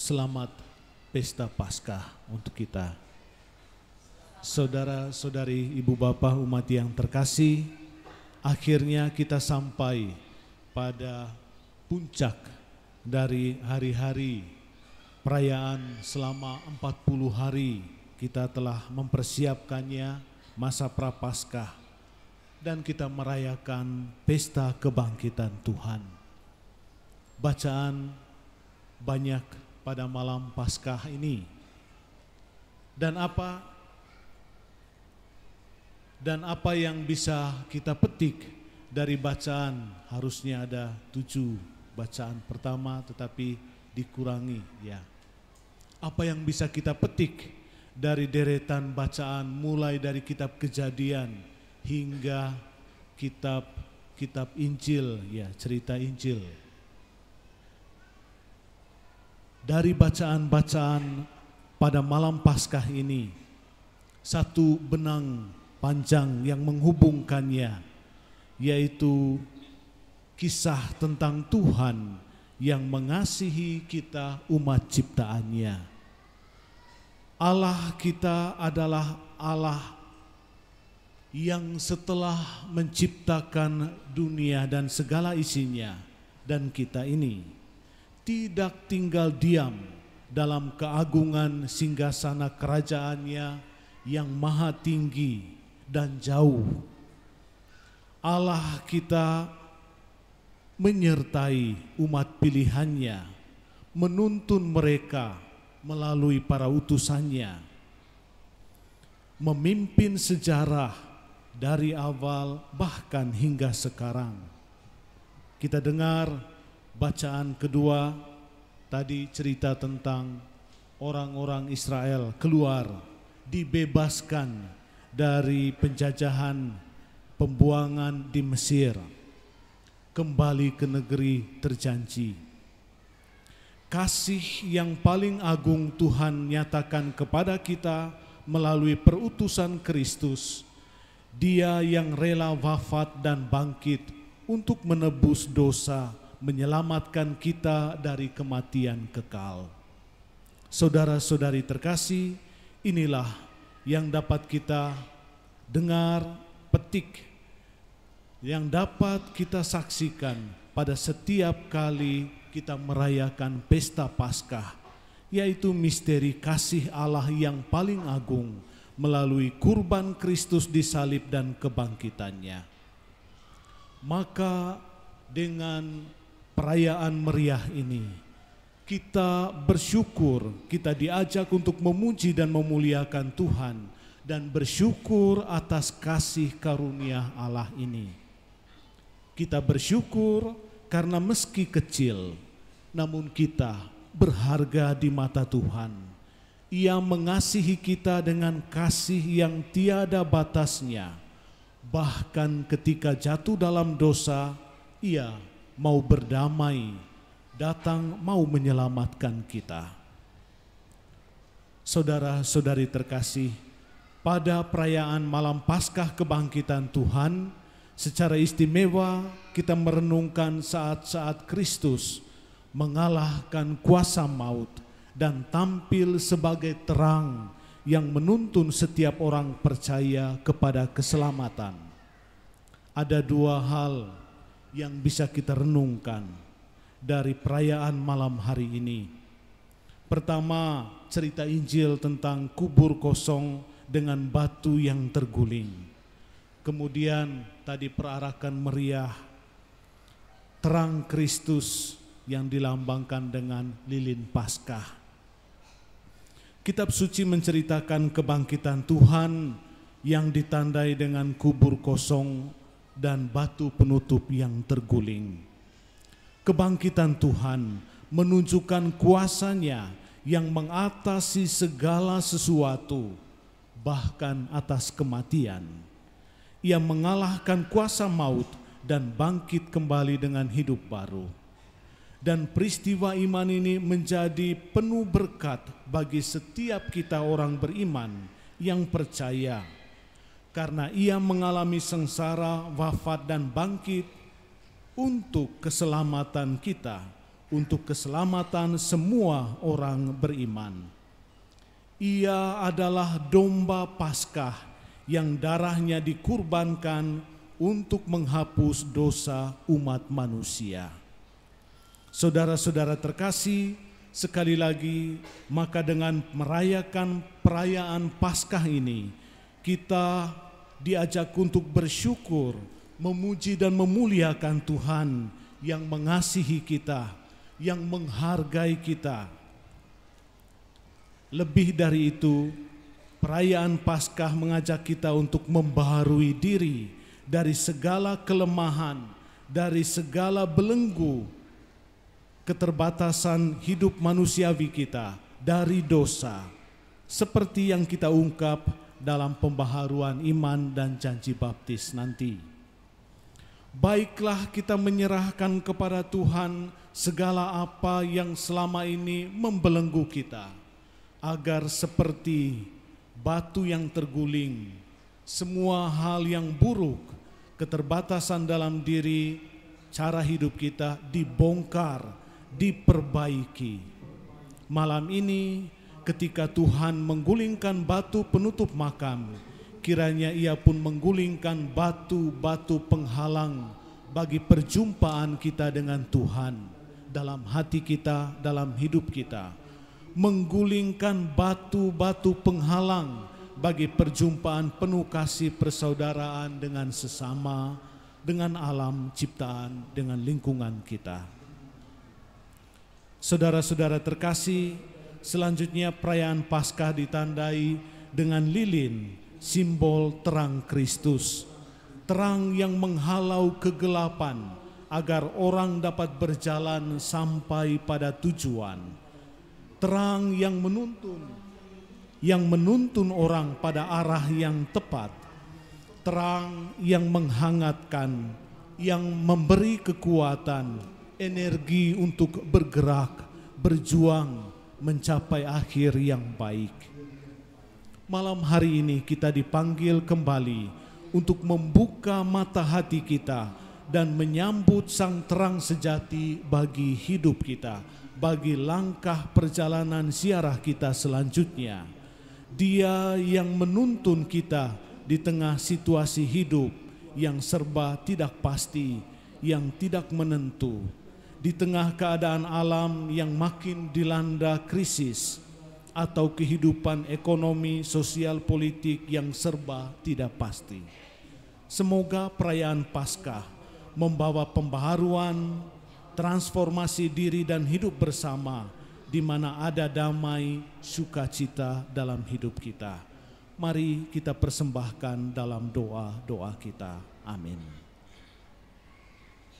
Selamat Pesta Paskah untuk kita. Saudara-saudari, ibu bapak umat yang terkasih, akhirnya kita sampai pada puncak dari hari-hari perayaan selama 40 hari. Kita telah mempersiapkannya, masa Prapaskah, dan kita merayakan pesta kebangkitan Tuhan. Bacaan banyak pada malam Paskah ini. Dan apa yang bisa kita petik dari bacaan? Harusnya ada 7 bacaan pertama, tetapi dikurangi ya. Apa yang bisa kita petik dari deretan bacaan mulai dari kitab Kejadian hingga kitab Injil ya, cerita Injil. Dari bacaan-bacaan pada malam Paskah ini, satu benang panjang yang menghubungkannya, yaitu kisah tentang Tuhan yang mengasihi kita umat ciptaannya. Allah kita adalah Allah yang setelah menciptakan dunia dan segala isinya, dan kita ini tidak tinggal diam dalam keagungan singgasana kerajaannya yang maha tinggi dan jauh. Allah kita menyertai umat pilihannya, menuntun mereka melalui para utusannya, memimpin sejarah dari awal bahkan hingga sekarang. Kita dengar bacaan kedua tadi cerita tentang orang-orang Israel keluar, dibebaskan dari penjajahan pembuangan di Mesir, kembali ke negeri terjanji. Kasih yang paling agung Tuhan nyatakan kepada kita melalui perutusan Kristus. Dia yang rela wafat dan bangkit untuk menebus dosa, menyelamatkan kita dari kematian kekal. Saudara-saudari terkasih, inilah yang dapat kita dengar, petik, yang dapat kita saksikan pada setiap kali kita merayakan pesta Paskah, yaitu misteri kasih Allah yang paling agung melalui kurban Kristus disalib dan kebangkitannya. Maka dengan perayaan meriah ini, kita bersyukur, kita diajak untuk memuji dan memuliakan Tuhan, dan bersyukur atas kasih karunia Allah ini. Kita bersyukur karena meski kecil, namun kita berharga di mata Tuhan. Ia mengasihi kita dengan kasih yang tiada batasnya. Bahkan ketika jatuh dalam dosa, Ia mau berdamai, datang mau menyelamatkan kita. Saudara-saudari terkasih, pada perayaan malam Paskah kebangkitan Tuhan, secara istimewa kita merenungkan saat-saat Kristus mengalahkan kuasa maut dan tampil sebagai terang yang menuntun setiap orang percaya kepada keselamatan. Ada 2 hal yang bisa kita renungkan dari perayaan malam hari ini. Pertama, cerita Injil tentang kubur kosong dengan batu yang terguling. Kemudian tadi perarakan meriah, terang Kristus yang dilambangkan dengan lilin Paskah. Kitab suci menceritakan kebangkitan Tuhan yang ditandai dengan kubur kosong dan batu penutup yang terguling. Kebangkitan Tuhan menunjukkan kuasa-Nya yang mengatasi segala sesuatu, bahkan atas kematian. Ia mengalahkan kuasa maut dan bangkit kembali dengan hidup baru. Dan peristiwa iman ini menjadi penuh berkat bagi setiap kita orang beriman yang percaya, karena Ia mengalami sengsara, wafat dan bangkit untuk keselamatan kita, untuk keselamatan semua orang beriman. Ia adalah domba Paskah yang darahnya dikurbankan untuk menghapus dosa umat manusia. Saudara-saudara terkasih, sekali lagi, maka dengan merayakan perayaan Paskah ini, kita diajak untuk bersyukur, memuji dan memuliakan Tuhan yang mengasihi kita, yang menghargai kita. Lebih dari itu, perayaan Paskah mengajak kita untuk membaharui diri dari segala kelemahan, dari segala belenggu, keterbatasan hidup manusiawi kita, dari dosa, seperti yang kita ungkap dalam pembaharuan iman dan janji baptis nanti. Baiklah kita menyerahkan kepada Tuhan segala apa yang selama ini membelenggu kita, agar seperti batu yang terguling, semua hal yang buruk, keterbatasan dalam diri, cara hidup kita dibongkar, diperbaiki. Malam ini ketika Tuhan menggulingkan batu penutup makam, kiranya Ia pun menggulingkan batu-batu penghalang bagi perjumpaan kita dengan Tuhan dalam hati kita, dalam hidup kita. Menggulingkan batu-batu penghalang bagi perjumpaan penuh kasih persaudaraan dengan sesama, dengan alam ciptaan, dengan lingkungan kita. Saudara-saudara terkasih, selanjutnya perayaan Paskah ditandai dengan lilin, simbol terang Kristus, terang yang menghalau kegelapan agar orang dapat berjalan sampai pada tujuan, terang yang menuntun orang pada arah yang tepat, terang yang menghangatkan, yang memberi kekuatan, energi untuk bergerak, berjuang, mencapai akhir yang baik. Malam hari ini kita dipanggil kembali untuk membuka mata hati kita dan menyambut sang terang sejati bagi hidup kita, bagi langkah perjalanan ziarah kita selanjutnya. Dia yang menuntun kita di tengah situasi hidup yang serba tidak pasti, yang tidak menentu, di tengah keadaan alam yang makin dilanda krisis, atau kehidupan ekonomi, sosial, politik yang serba tidak pasti. Semoga perayaan Paskah membawa pembaharuan, transformasi diri dan hidup bersama, di mana ada damai, sukacita dalam hidup kita. Mari kita persembahkan dalam doa-doa kita. Amin.